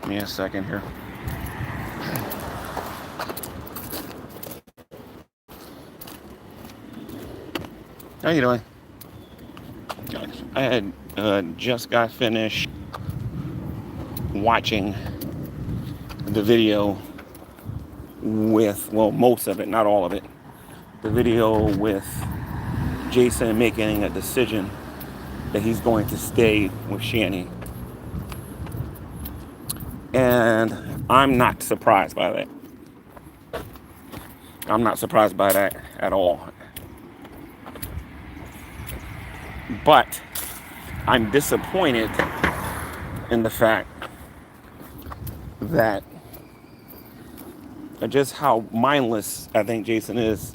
Give me a second here. How you doing? I had just got finished watching the video with, well, most of it, not all of it. The video with Jason making a decision that he's going to stay with Shani. And I'm not surprised by that. I'm not surprised by that at all. But I'm disappointed in the fact that just how mindless I think Jason is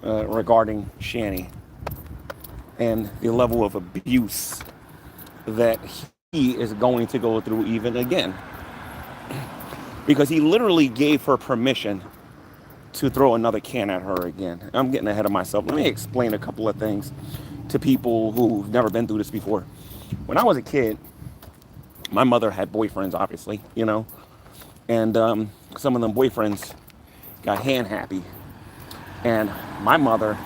regarding Shani and the level of abuse that he is going to go through even again. Because he literally gave her permission to throw another can at her again. I'm getting ahead of myself. Let me explain a couple of things to people who've never been through this before. When I was a kid, my mother had boyfriends, obviously, you know, and some of them boyfriends got hand happy. And my mother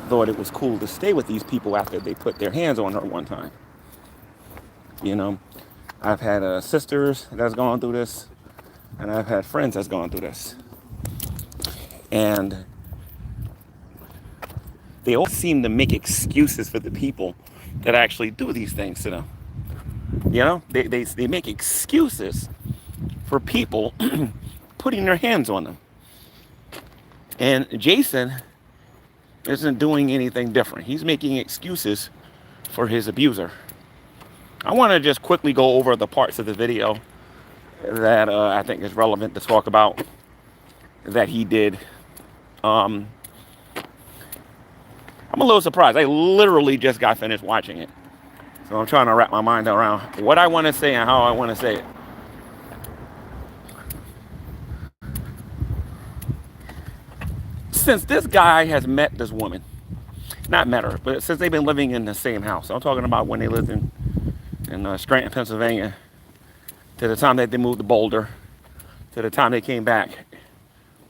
thought it was cool to stay with these people after they put their hands on her one time. You know, I've had sisters that's gone through this, and I've had friends that's gone through this. And they all seem to make excuses for the people that actually do these things to them. You know, they make excuses for people putting their hands on them. And Jason isn't doing anything different. He's making excuses for his abuser. I want to just quickly go over the parts of the video that I think is relevant to talk about that he did. I'm a little surprised. I literally just got finished watching it. So I'm trying to wrap my mind around what I want to say and how I want to say it. Since this guy has met this woman, not met her, but since they've been living in the same house. I'm talking about when they lived in Scranton, Pennsylvania, to the time that they moved to Boulder, to the time they came back.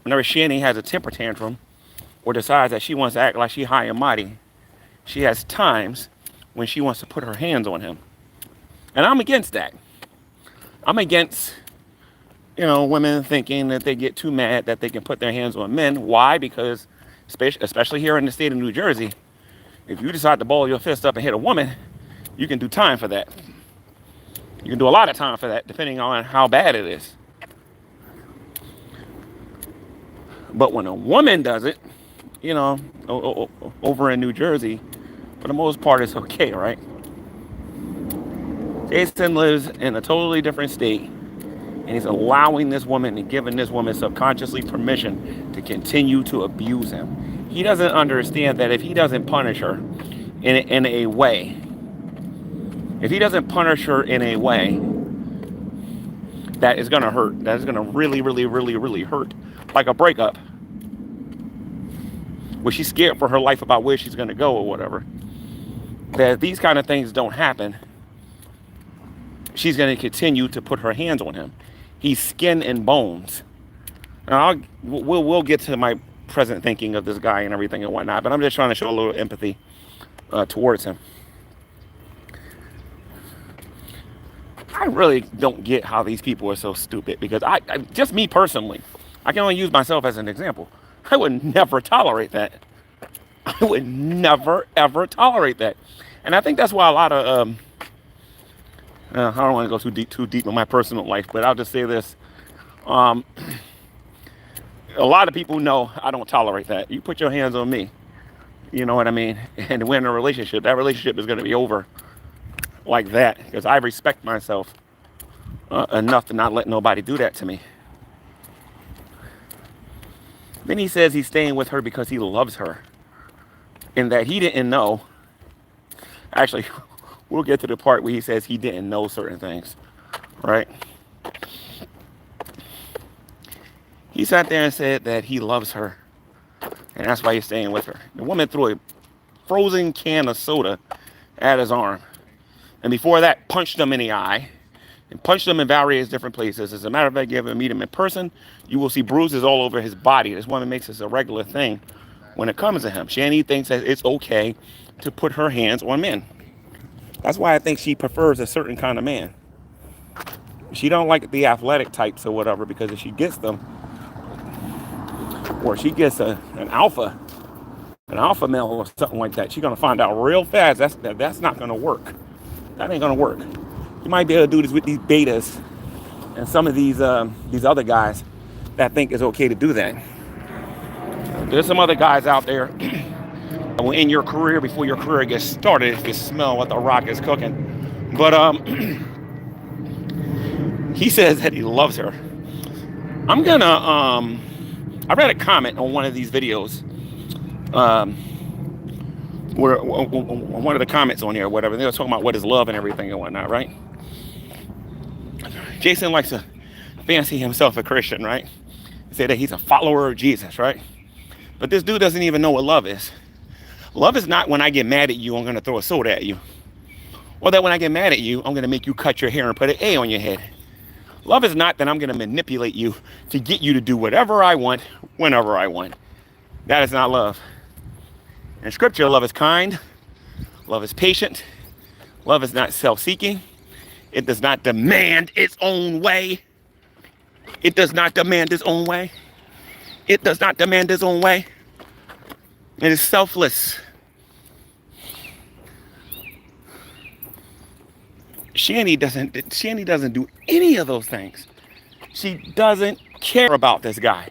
Whenever Shani has a temper tantrum or decides that she wants to act like she's high and mighty, she has times when she wants to put her hands on him. And I'm against that. I'm against, women thinking that they get too mad that they can put their hands on men. Why? Because, especially here in the state of New Jersey, if you decide to ball your fist up and hit a woman, you can do time for that. You can do a lot of time for that, depending on how bad it is. But when a woman does it, over in New Jersey, for the most part, it's okay, right? Jason lives in a totally different state, and he's allowing this woman and giving this woman subconsciously permission to continue to abuse him. He doesn't understand that if he doesn't punish her in a way, if he doesn't punish her in a way that is going to hurt, that is going to really, really, really, really hurt, like a breakup, where she's scared for her life about where she's going to go or whatever, that these kind of things don't happen, she's going to continue to put her hands on him. He's skin and bones. Now, we'll get to my present thinking of this guy and everything and whatnot, but I'm just trying to show a little empathy towards him. I really don't get how these people are so stupid, because I just me personally, I can only use myself as an example. I would never tolerate that. I would never, ever tolerate that. And I think that's why a lot of, I don't want to go too deep in my personal life, but I'll just say this. A lot of people know I don't tolerate that. You put your hands on me, you know what I mean? And we're in a relationship. That relationship is going to be over like that, because I respect myself enough to not let nobody do that to me. Then he says he's staying with her because he loves her, and that he didn't know. Actually, we'll get to the part where he says he didn't know certain things, right? He sat there and said that he loves her, and that's why he's staying with her. The woman threw a frozen can of soda at his arm, and before that, punched him in the eye. and punched him in various different places. As a matter of fact, you ever meet him in person, you will see bruises all over his body. This woman makes this a regular thing when it comes to him. Shani thinks that it's okay to put her hands on men. That's why I think she prefers a certain kind of man. She don't like the athletic types or whatever, because if she gets them, or she gets an alpha male or something like that, she's gonna find out real fast that's not gonna work. That ain't gonna work. You might be able to do this with these betas and some of these other guys that think it's okay to do that. There's some other guys out there in your career, before your career gets started, if you smell what the Rock is cooking. But he says that he loves her. I'm gonna I read a comment on one of these videos, where one of the comments on there or whatever, they were talking about what is love and everything and whatnot, right? Jason likes to fancy himself a Christian, right? Say that he's a follower of Jesus, right? But this dude doesn't even know what love is. Love is not when I get mad at you, I'm going to throw a soda at you. Or that when I get mad at you, I'm going to make you cut your hair and put an A on your head. Love is not that I'm going to manipulate you to get you to do whatever I want, whenever I want. That is not love. In Scripture, love is kind. Love is patient. Love is not self-seeking. It does not demand its own way. It does not demand its own way. It does not demand its own way. It is selfless. Shani doesn't do any of those things. She doesn't care about this guy.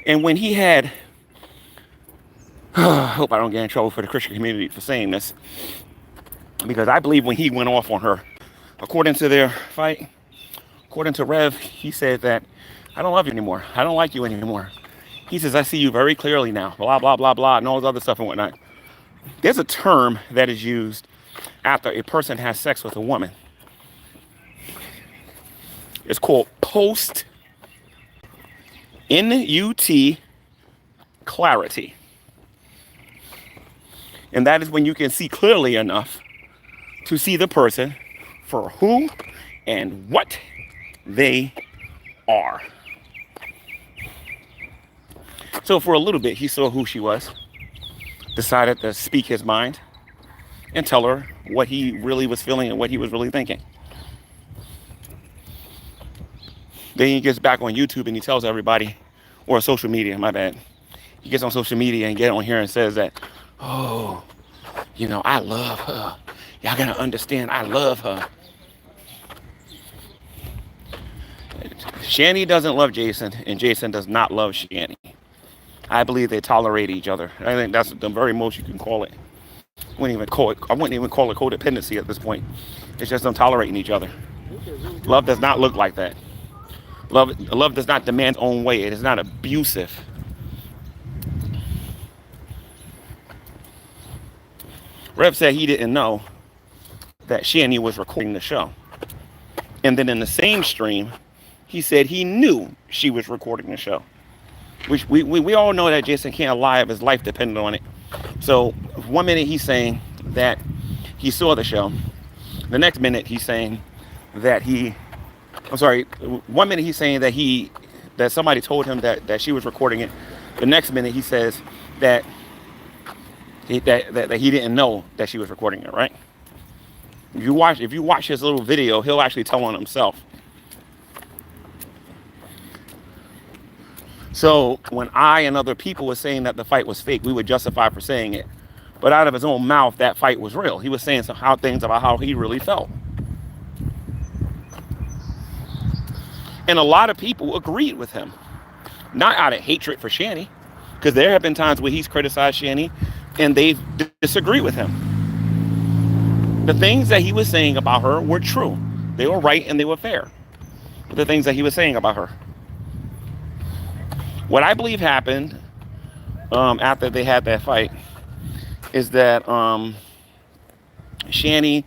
And when he had, I hope I don't get in trouble for the Christian community for saying this, because I believe when he went off on her, according to their fight, according to Rev, he said that, I don't love you anymore. I don't like you anymore. He says, I see you very clearly now, blah, blah, blah, blah, and all this other stuff and whatnot. There's a term that is used after a person has sex with a woman. It's called post NUT clarity. And that is when you can see clearly enough to see the person for who and what they are. So for a little bit, he saw who she was, decided to speak his mind and tell her what he really was feeling and what he was really thinking. Then he gets back on YouTube and he tells everybody, or social media, my bad. He gets on social media and get on here and says that, oh, you know, I love her. Y'all gotta understand, I love her. Shani doesn't love Jason, and Jason does not love Shani. I believe they tolerate each other. I think that's the very most you can call it. I wouldn't even call it codependency at this point. It's just them tolerating each other. Love does not look like that. Love does not demand its own way. It is not abusive. Rev said he didn't know that Shani was recording the show. And then in the same stream, he said he knew she was recording the show. Which we all know that Jason can't lie if his life depended on it. So 1 minute he's saying that he saw the show. The next minute he's saying that 1 minute he's saying that somebody told him that she was recording it. The next minute he says that he didn't know that she was recording it, right? If you watch his little video, he'll actually tell on himself. So when I and other people were saying that the fight was fake, we were justified for saying it. But out of his own mouth, that fight was real. He was saying things about how he really felt. And a lot of people agreed with him. Not out of hatred for Shani, because there have been times where he's criticized Shani and they've disagreed with him. The things that he was saying about her were true. They were right and they were fair. The things that he was saying about her. What I believe happened after they had that fight is that Shani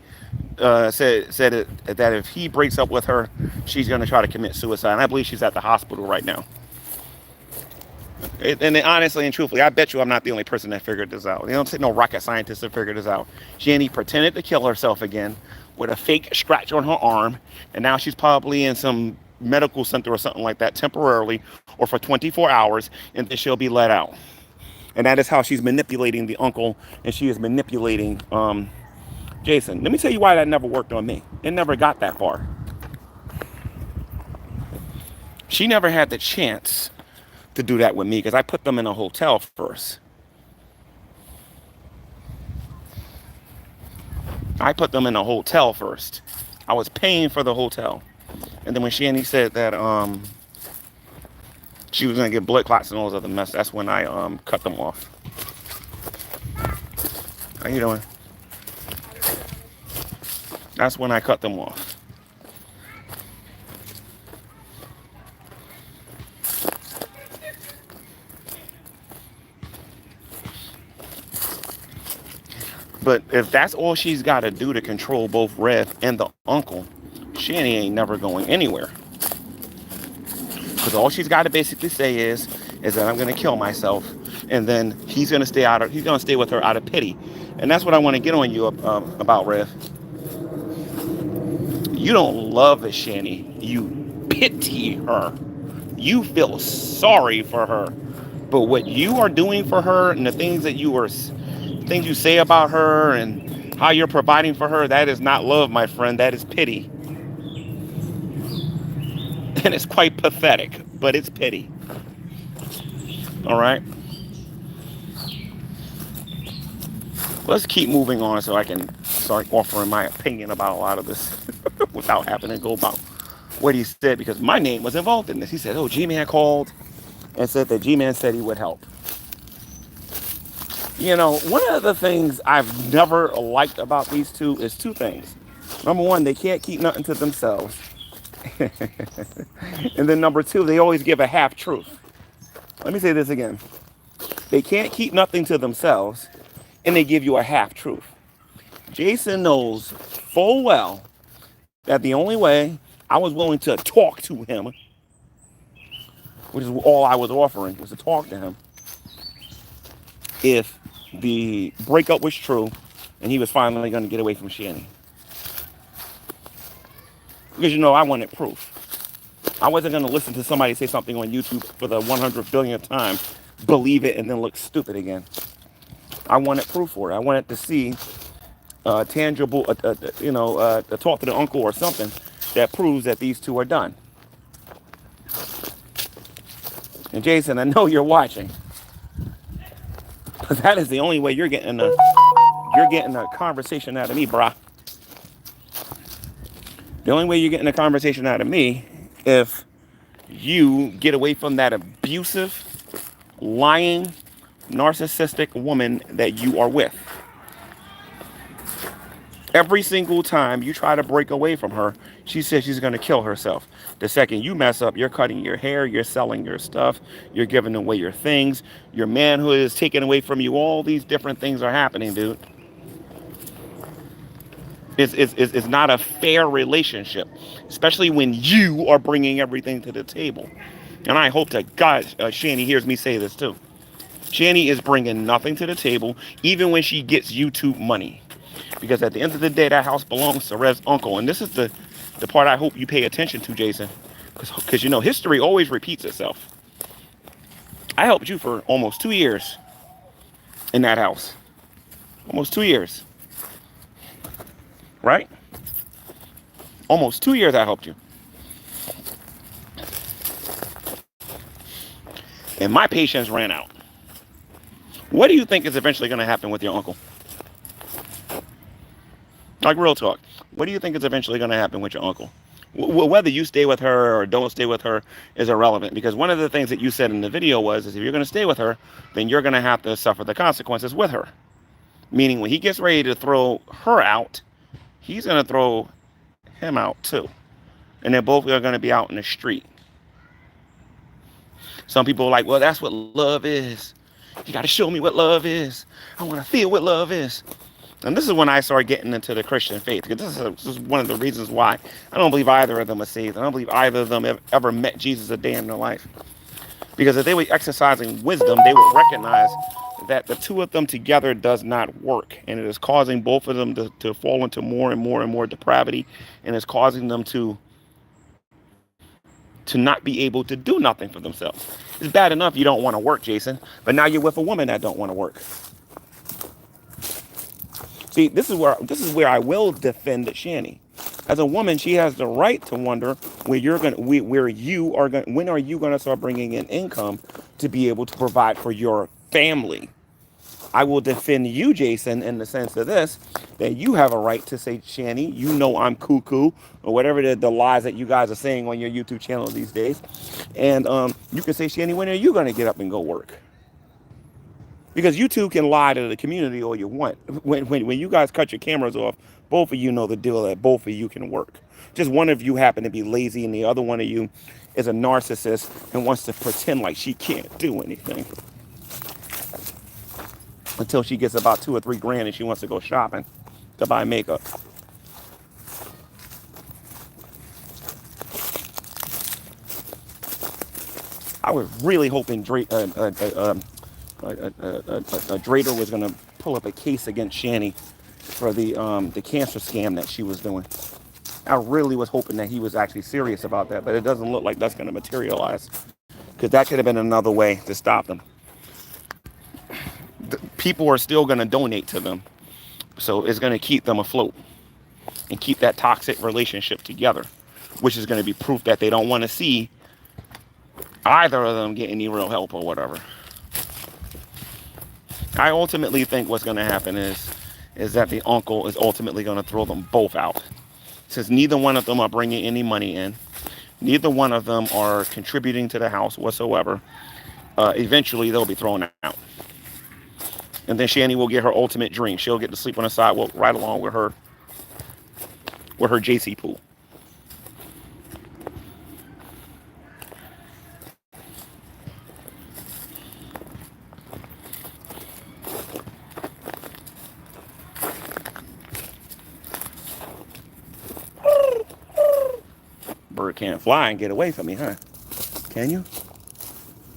said that if he breaks up with her, she's going to try to commit suicide. And I believe she's at the hospital right now. And honestly and truthfully, I bet you I'm not the only person that figured this out. They don't take no rocket scientist to figure this out. Shani pretended to kill herself again, with a fake scratch on her arm, and now she's probably in some medical center or something like that temporarily or for 24 hours, and then she'll be let out. And that is how she's manipulating the uncle, and she is manipulating Jason. Let me tell you why that never worked on me. It never got that far. She never had the chance to do that with me because I put them in a hotel first. I put them in a hotel first. I was paying for the hotel. And then when Shanny said that she was gonna get blood clots and all those other mess, that's when I cut them off. How you doing? That's when I cut them off. But if that's all she's got to do to control both Rev and the uncle, Shanny ain't never going anywhere. Because all she's got to basically say is that I'm going to kill myself, and then he's going to stay with her out of pity. And that's what I want to get on you about, Rev. You don't love a Shanny. You pity her. You feel sorry for her. But what you are doing for her and the things you say about her and how you're providing for her, that is not love, my friend. That is pity. And it's quite pathetic, but it's pity. All right? Let's keep moving on so I can start offering my opinion about a lot of this without having to go about what he said, because my name was involved in this. He said, oh, G-Man called and said that G-Man said he would help. You know, one of the things I've never liked about these two is two things. Number one, they can't keep nothing to themselves. And then number two, they always give a half truth. Let me say this again. They can't keep nothing to themselves, and they give you a half truth. Jason knows full well that the only way I was willing to talk to him, which is all I was offering, was to talk to him, if the breakup was true and he was finally going to get away from Shanny. Because, you know, I wanted proof. I wasn't going to listen to somebody say something on YouTube for the 100 billionth time, believe it, and then look stupid again. I wanted proof for it. I wanted to see tangible, talk to the uncle or something that proves that these two are done. And Jason, I know you're watching. Because that is the only way you're getting a conversation out of me, brah. The only way you're getting a conversation out of me if you get away from that abusive, lying, narcissistic woman that you are with. Every single time you try to break away from her, she says she's going to kill herself. The second you mess up, you're cutting your hair, you're selling your stuff, you're giving away your things, your manhood is taken away from you. All these different things are happening, dude. It's not a fair relationship, especially when you are bringing everything to the table. And I hope to God Shanny hears me say this too. Shanny is bringing nothing to the table, even when she gets YouTube money. Because at the end of the day, that house belongs to Rev's uncle. And this is the part I hope you pay attention to, Jason. Because, you know, history always repeats itself. I helped you for almost 2 years in that house. Almost 2 years. Right? Almost 2 years I helped you. And my patience ran out. What do you think is eventually going to happen with your uncle? Like, real talk. What do you think is eventually going to happen with your uncle? Whether you stay with her or don't stay with her is irrelevant. Because one of the things that you said in the video was, if you're going to stay with her, then you're going to have to suffer the consequences with her. Meaning when he gets ready to throw her out, he's going to throw him out too. And they're both are going to be out in the street. Some people are like, well, that's what love is. You got to show me what love is. I want to feel what love is. And this is when I started getting into the Christian faith. Because this is one of the reasons why I don't believe either of them are saved. I don't believe either of them ever met Jesus a day in their life. Because if they were exercising wisdom, they would recognize that the two of them together does not work, and it is causing both of them to fall into more and more and more depravity, and it's causing them to not be able to do nothing for themselves. It's bad enough you don't want to work, Jason, but now you're with a woman that don't want to work. See, this is where I will defend Shani. As a woman, she has the right to wonder when are you gonna start bringing in income to be able to provide for your family. I will defend you, Jason, in the sense of this, that you have a right to say, Shani, you know I'm cuckoo, or whatever the lies that you guys are saying on your YouTube channel these days. And you can say, Shani, when are you going to get up and go work? Because you two can lie to the community all you want. When you guys cut your cameras off, both of you know the deal that both of you can work. Just one of you happen to be lazy and the other one of you is a narcissist and wants to pretend like she can't do anything. Until she gets about 2 or 3 grand and she wants to go shopping to buy makeup. I was really hoping Drader was going to pull up a case against Shani for the cancer scam that she was doing. I really was hoping that he was actually serious about that, but it doesn't look like that's going to materialize, because that could have been another way to stop them. People are still going to donate to them, so it's going to keep them afloat and keep that toxic relationship together, which is going to be proof that they don't want to see either of them get any real help or whatever. I ultimately think what's going to happen is that the uncle is ultimately going to throw them both out, since neither one of them are bringing any money in, neither one of them are contributing to the house whatsoever. Eventually they'll be thrown out. And then Shani will get her ultimate dream. She'll get to sleep on the sidewalk right along with her JC pool. Bird can't fly and get away from me, huh? Can you?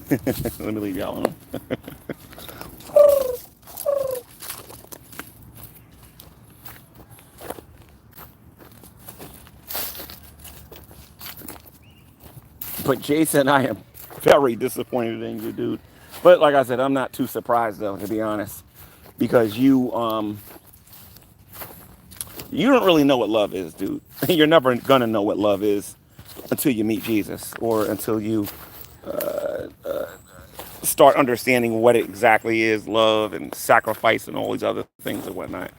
Let me leave y'all alone. But Jason, I am very disappointed in you, dude. But like I said, I'm not too surprised though, to be honest, because you don't really know what love is, dude. You're never gonna know what love is until you meet Jesus, or until you start understanding what exactly is love and sacrifice and all these other things and whatnot.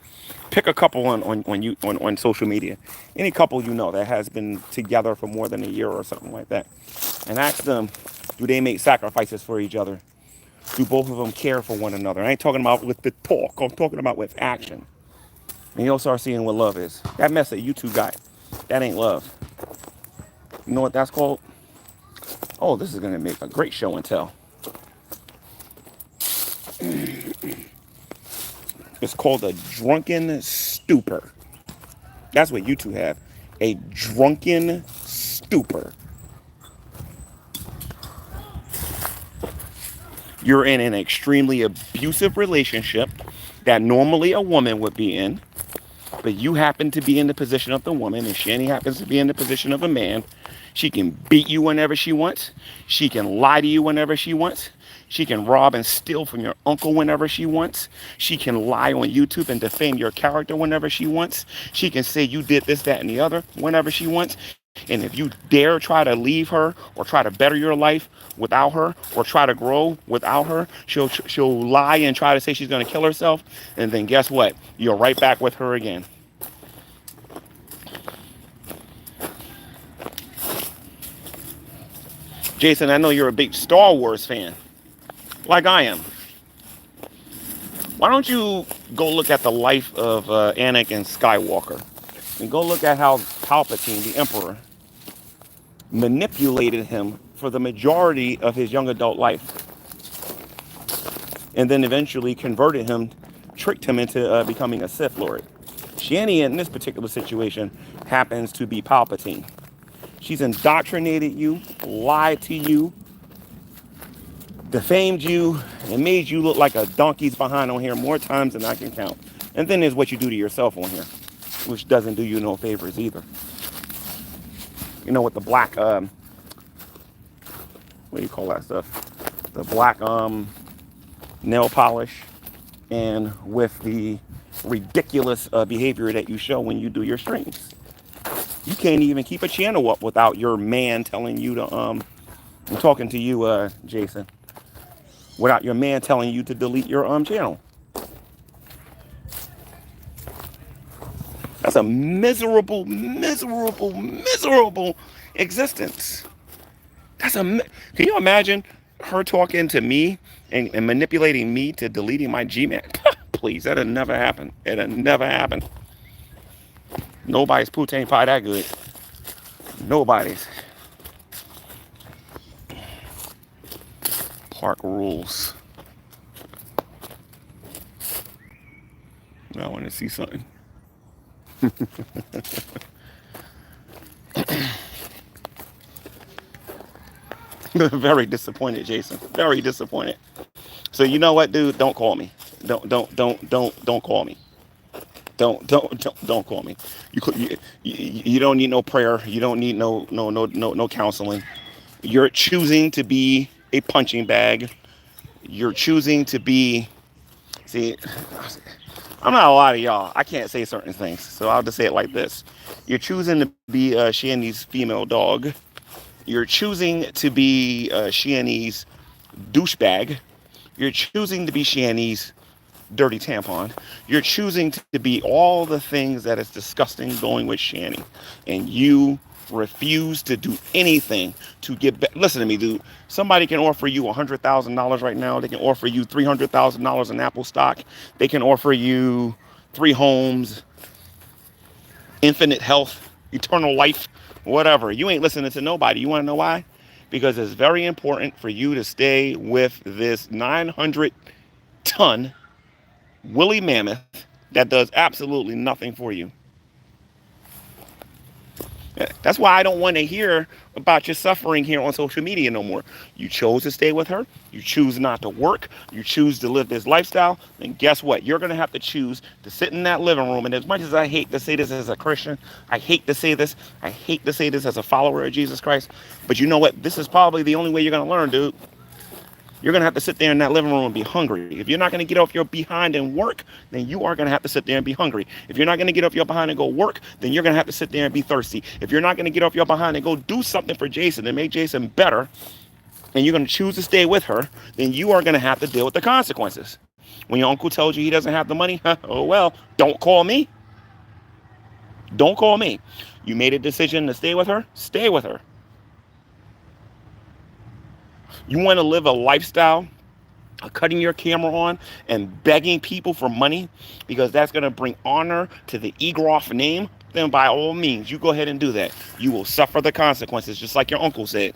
Pick a couple on social media, any couple you know that has been together for more than a year or something like that, and ask them, do they make sacrifices for each other? Do both of them care for one another? I ain't talking about with the talk, I'm talking about with action. And you'll start seeing what love is. That mess that you two got, that ain't love. You know what that's called? Oh, this is gonna make a great show and tell. It's called a drunken stupor. That's what you two have. A drunken stupor. You're in an extremely abusive relationship that normally a woman would be in, but you happen to be in the position of the woman, and Shani happens to be in the position of a man. She can beat you whenever she wants. She can lie to you whenever she wants. She can rob and steal from your uncle whenever she wants. She can lie on YouTube and defame your character whenever she wants. She can say you did this, that, and the other whenever she wants. And if you dare try to leave her or try to better your life without her or try to grow without her, she'll lie and try to say she's going to kill herself. And then guess what? You're right back with her again. Jason, I know you're a big Star Wars fan, like I am. Why don't you go look at the life of Anakin Skywalker and go look at how Palpatine, the Emperor, manipulated him for the majority of his young adult life, and then eventually converted him, tricked him into becoming a Sith Lord. Shani, in this particular situation, happens to be Palpatine. She's indoctrinated you, lied to you, defamed you and made you look like a donkey's behind on here more times than I can count. And then there's what you do to yourself on here, which doesn't do you no favors either. You know, with the black, what do you call that stuff? The black nail polish, and with the ridiculous behavior that you show when you do your streams. You can't even keep a channel up without your man telling you to, I'm talking to you, Jason, without your man telling you to delete your channel. That's a miserable, miserable, miserable existence. Can you imagine her talking to me and manipulating me to deleting my Gmail? Please, that'll never happen. It'll never happen. Nobody's poutine pie that good. Nobody's. Park rules. I want to see something. Very disappointed, Jason. Very disappointed. So you know what, dude? Don't call me. Don't call me. Don't call me. You don't need no prayer. You don't need no counseling. You're choosing to be a punching bag. You're choosing to be. See, I'm not a lot of y'all. I can't say certain things, so I'll just say it like this. You're choosing to be Shanny's female dog. You're choosing to be Shanny's douchebag. You're choosing to be Shanny's dirty tampon. You're choosing to be all the things that is disgusting going with Shanny. And you refuse to do anything to get back. Listen to me, dude. Somebody can offer you $100,000 right now. They can offer you $300,000 in Apple stock. They can offer you 3 homes, infinite health, eternal life, whatever. You ain't listening to nobody. You want to know why? Because it's very important for you to stay with this 900-ton woolly mammoth that does absolutely nothing for you. That's why I don't want to hear about your suffering here on social media no more. You chose to stay with her. You choose not to work. You choose to live this lifestyle. And guess what? You're going to have to choose to sit in that living room. And as much as I hate to say this as a Christian, I hate to say this. I hate to say this as a follower of Jesus Christ. But you know what? This is probably the only way you're going to learn, dude. You're going to have to sit there in that living room and be hungry. If you're not going to get off your behind and work, then you are going to have to sit there and be hungry. If you're not going to get off your behind and go work, then you're going to have to sit there and be thirsty. If you're not going to get off your behind and go do something for Jason and make Jason better, and you're going to choose to stay with her, then you are going to have to deal with the consequences. When your uncle tells you he doesn't have the money, oh well, don't call me. Don't call me. You made a decision to stay with her? Stay with her. You want to live a lifestyle of cutting your camera on and begging people for money because that's going to bring honor to the Egroff name? Then by all means, you go ahead and do that. You will suffer the consequences, just like your uncle said.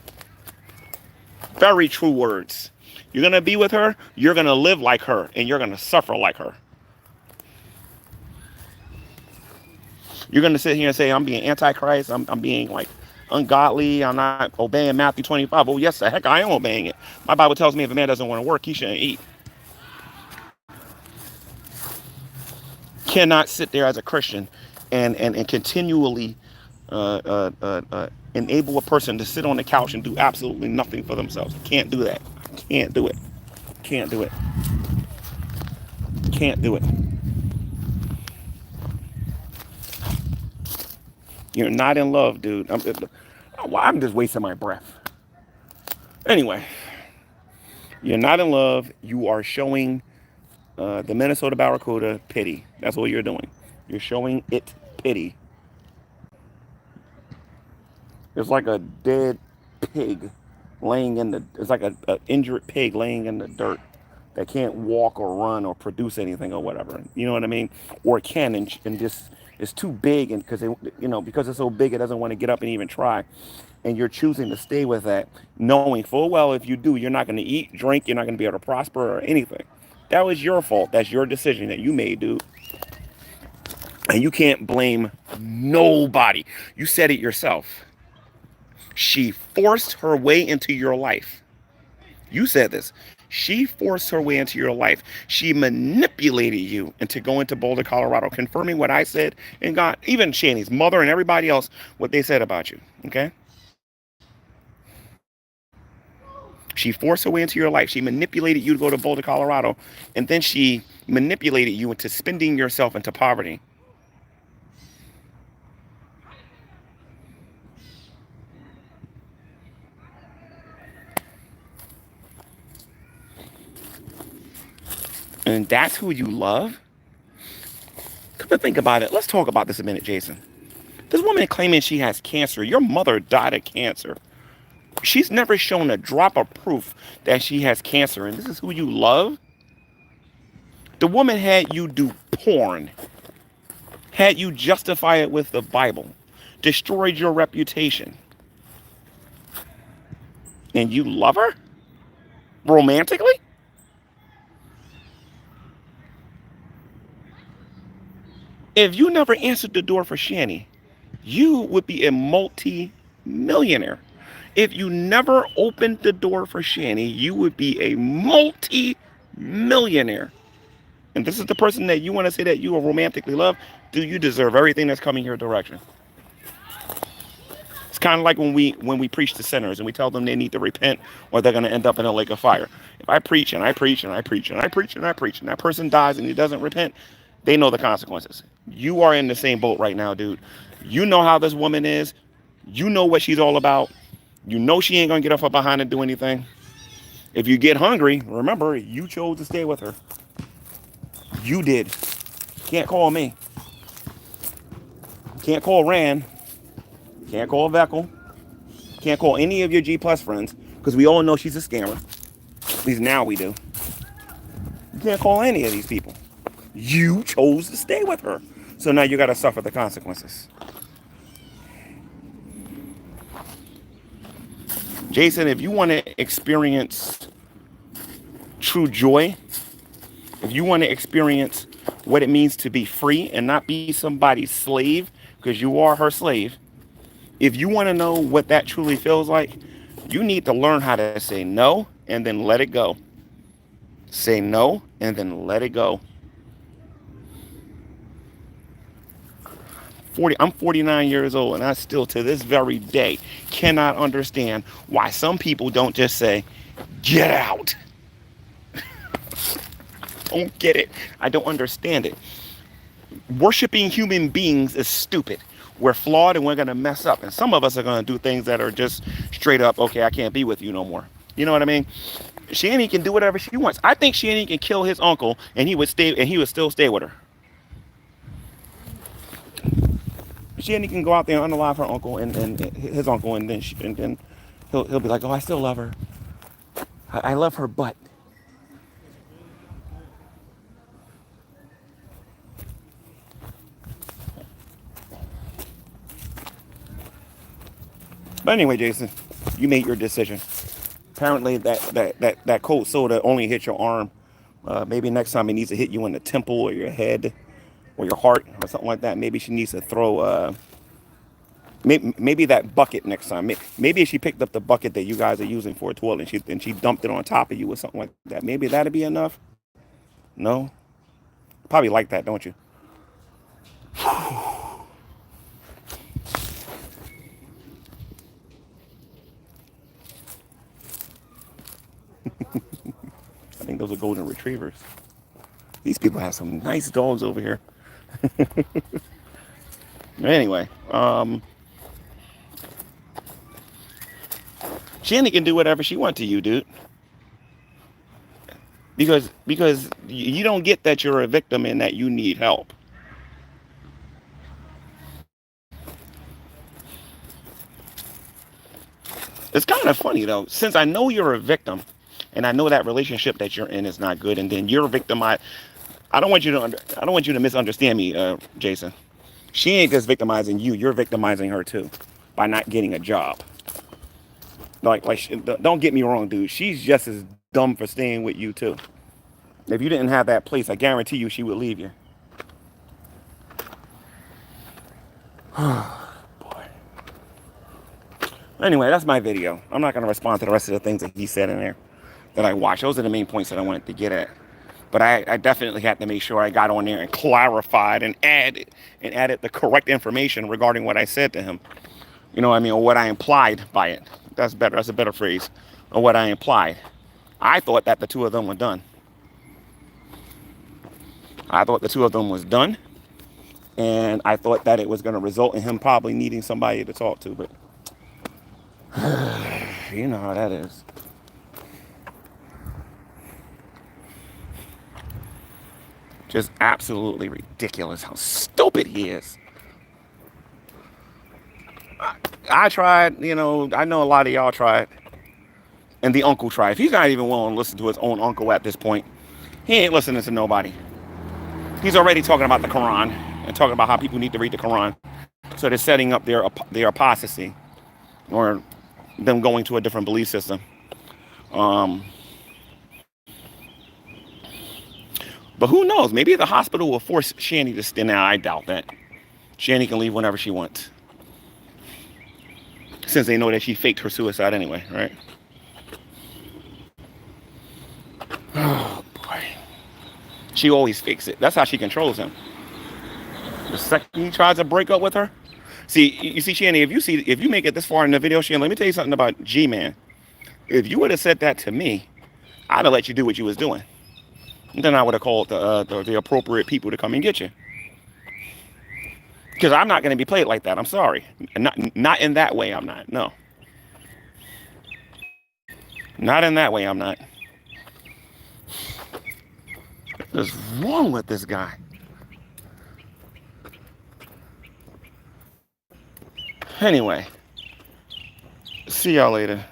Very true words. You're going to be with her, you're going to live like her, and you're going to suffer like her. You're going to sit here and say, I'm being antichrist, I'm being like ungodly, I'm not obeying Matthew 25. Oh, yes, the heck, I am obeying it. My Bible tells me if a man doesn't want to work, he shouldn't eat. Cannot sit there as a Christian and continually enable a person to sit on the couch and do absolutely nothing for themselves. Can't do that. Can't do it. Can't do it. Can't do it. You're not in love, dude. I'm just wasting my breath. Anyway, you're not in love. You are showing the Minnesota Barracuda pity. That's what you're doing. You're showing it pity. It's like a dead pig laying in the, it's like an injured pig laying in the dirt that can't walk or run or produce anything or whatever. You know what I mean? Or can and just, it's too big, and because it's so big, it doesn't want to get up and even try. And you're choosing to stay with that, knowing full well if you do, you're not going to eat, drink, you're not going to be able to prosper or anything. That was your fault. That's your decision that you made, dude. And you can't blame nobody. You said it yourself. She forced her way into your life. You said this. She forced her way into your life. She manipulated you into going to Boulder, Colorado, confirming what I said and got even Shani's mother and everybody else what they said about you. Okay? She forced her way into your life. She manipulated you to go to Boulder, Colorado, and then she manipulated you into spending yourself into poverty. And that's who you love? Come to think about it. Let's talk about this a minute, Jason. This woman claiming she has cancer. Your mother died of cancer. She's never shown a drop of proof that she has cancer, and this is who you love? The woman had you do porn, had you justify it with the Bible, destroyed your reputation, and you love her? Romantically? If you never answered the door for Shani, you would be a multi-millionaire. If you never opened the door for Shani, you would be a multi-millionaire. And this is the person that you want to say that you will romantically love. Do you deserve everything that's coming your direction? It's kind of like when we preach to sinners and we tell them they need to repent or they're going to end up in a lake of fire. If I preach and I preach and I preach and I preach and I preach and that person dies and he doesn't repent, they know the consequences. You are in the same boat right now, dude. You know how this woman is. You know what she's all about. You know she ain't going to get off her behind and do anything. If you get hungry, remember, you chose to stay with her. You did. Can't call me. Can't call Rand. Can't call Veckel. Can't call any of your G Plus friends because we all know she's a scammer. At least now we do. You can't call any of these people. You chose to stay with her. So now you got to suffer the consequences. Jason, if you want to experience true joy, if you want to experience what it means to be free and not be somebody's slave, because you are her slave, if you want to know what that truly feels like, you need to learn how to say no and then let it go. Say no and then let it go. I'm 49 years old and I still to this very day cannot understand why some people don't just say, get out. Don't get it. I don't understand it. Worshiping human beings is stupid. We're flawed and we're going to mess up. And some of us are going to do things that are just straight up, okay, I can't be with you no more. You know what I mean? Shani can do whatever she wants. I think Shani can kill his uncle and he would still stay with her. Shani can go out there and unalive her uncle and his uncle and then he'll be like, oh, I still love her. I love her butt. But anyway, Jason, you made your decision. Apparently, that cold soda only hit your arm. Maybe next time it needs to hit you in the temple or your head or your heart or something like that. Maybe she needs to throw. Maybe that bucket next time. Maybe if she picked up the bucket that you guys are using for a toilet and she dumped it on top of you or something like that. Maybe that'd be enough. No, probably like that, don't you? I think those are golden retrievers. These people have some nice dogs over here. Anyway, Shanny can do whatever she wants to you, dude. Because you don't get that you're a victim and that you need help. It's kind of funny though, since I know you're a victim, and I know that relationship that you're in is not good, and then you're a victim. I don't want you to I don't want you to misunderstand me, Jason. She ain't just victimizing you; you're victimizing her too, by not getting a job. Don't get me wrong, dude. She's just as dumb for staying with you too. If you didn't have that place, I guarantee you she would leave you. Boy. Anyway, that's my video. I'm not gonna respond to the rest of the things that he said in there. that I watched. Those are the main points that I wanted to get at. But I definitely had to make sure I got on there and clarified and added the correct information regarding what I said to him. You know what I mean? Or what I implied by it. That's better. That's a better phrase. Or what I implied. I thought that the two of them were done. I thought the two of them was done. And I thought that it was going to result in him probably needing somebody to talk to. But you know how that is. Just absolutely ridiculous how stupid he is. I tried, you know, I know a lot of y'all tried. And the uncle tried. If he's not even willing to listen to his own uncle at this point, he ain't listening to nobody. He's already talking about the Quran and talking about how people need to read the Quran. So they're setting up their apostasy or them going to a different belief system. But who knows? Maybe the hospital will force Shani to stay. Now, I doubt that. Shani can leave whenever she wants. Since they know that she faked her suicide anyway, right? Oh, boy. She always fakes it. That's how she controls him. The second he tries to break up with her. See, you see, Shani, if you make it this far in the video, Shani, let me tell you something about G-Man. If you would have said that to me, I'd have let you do what you was doing. And then I would have called the appropriate people to come and get you. Because I'm not going to be played like that. I'm sorry. Not in that way, I'm not. No. Not in that way, I'm not. What's wrong with this guy? Anyway. See y'all later.